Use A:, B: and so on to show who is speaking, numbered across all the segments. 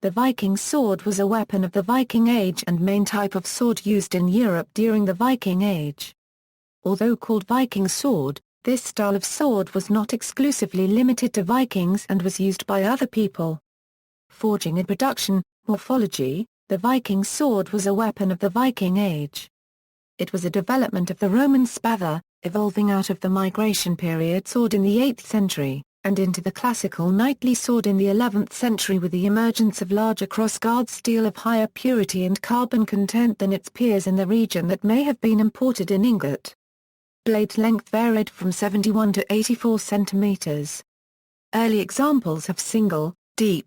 A: The Viking sword was a weapon of the Viking Age and main type of sword used in Europe during the Viking Age. Although called Viking sword, this style of sword was not exclusively limited to Vikings and was used by other people. Forging and production, morphology. The Viking sword was a weapon of the Viking Age. It was a development of the Roman spather, evolving out of the migration period sword in the 8th century, and into the classical knightly sword in the 11th century with the emergence of larger cross-guard steel of higher purity and carbon content than its peers in the region that may have been imported in ingot. Blade length varied from 71 to 84 centimeters. Early examples have single, deep,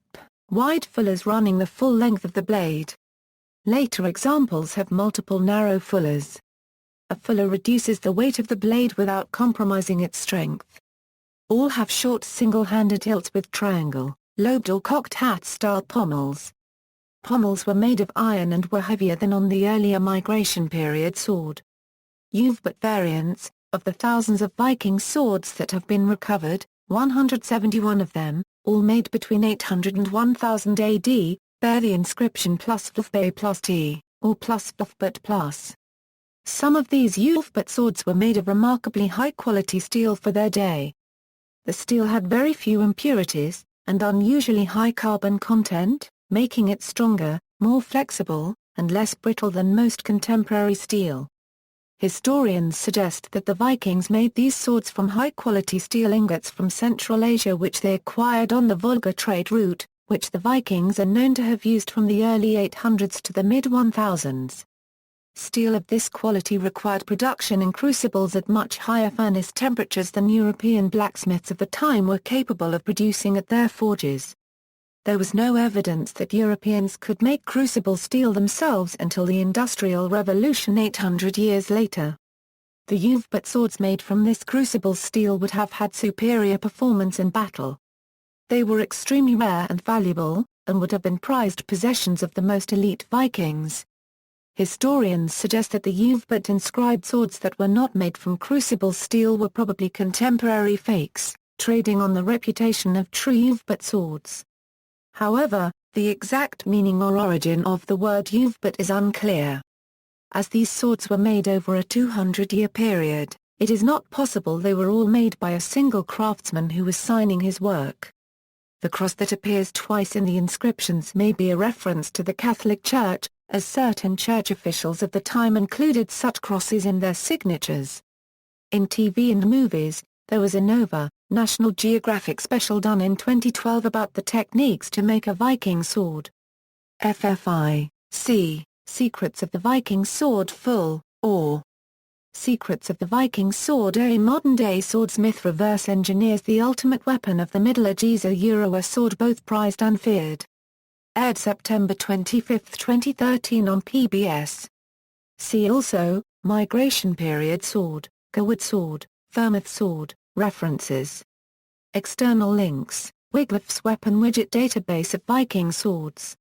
A: wide fullers running the full length of the blade. Later examples have multiple narrow fullers. A fuller reduces the weight of the blade without compromising its strength. All have short single-handed hilts with triangle, lobed or cocked hat-style pommels. Pommels were made of iron and were heavier than on the earlier migration period sword. But variants, of the thousands of Viking swords that have been recovered, 171 of them, all made between 800 and 1000 AD, bear the inscription +Vlfbe plus T, or +Vlfbet plus. Some of these Ulfbet swords were made of remarkably high-quality steel for their day. The steel had very few impurities, and unusually high carbon content, making it stronger, more flexible, and less brittle than most contemporary steel. Historians suggest that the Vikings made these swords from high-quality steel ingots from Central Asia which they acquired on the Volga trade route, which the Vikings are known to have used from the early 800s to the mid-1000s. Steel of this quality required production in crucibles at much higher furnace temperatures than European blacksmiths of the time were capable of producing at their forges. There was no evidence that Europeans could make crucible steel themselves until the Industrial Revolution 800 years later. The Ulfbet swords made from this crucible steel would have had superior performance in battle. They were extremely rare and valuable, and would have been prized possessions of the most elite Vikings. Historians suggest that the Ulfbet inscribed swords that were not made from crucible steel were probably contemporary fakes, trading on the reputation of true Ulfbet swords. However, the exact meaning or origin of the word Ulfbet is unclear. As these swords were made over a 200-year period, it is not possible they were all made by a single craftsman who was signing his work. The cross that appears twice in the inscriptions may be a reference to the Catholic Church, as certain church officials of the time included such crosses in their signatures. In TV and movies, there was a Nova, National Geographic special done in 2012 about the techniques to make a Viking sword. FFI, C, Secrets of the Viking Sword Full, or Secrets of the Viking Sword. A modern-day swordsmith reverse engineers the ultimate weapon of the Middle Ages, a sword both prized and feared. Aired September 25, 2013 on PBS. See also, Migration Period Sword, Gawood Sword, Firmouth Sword, References. External links, Wiglaf's Weapon Widget Database of Viking Swords.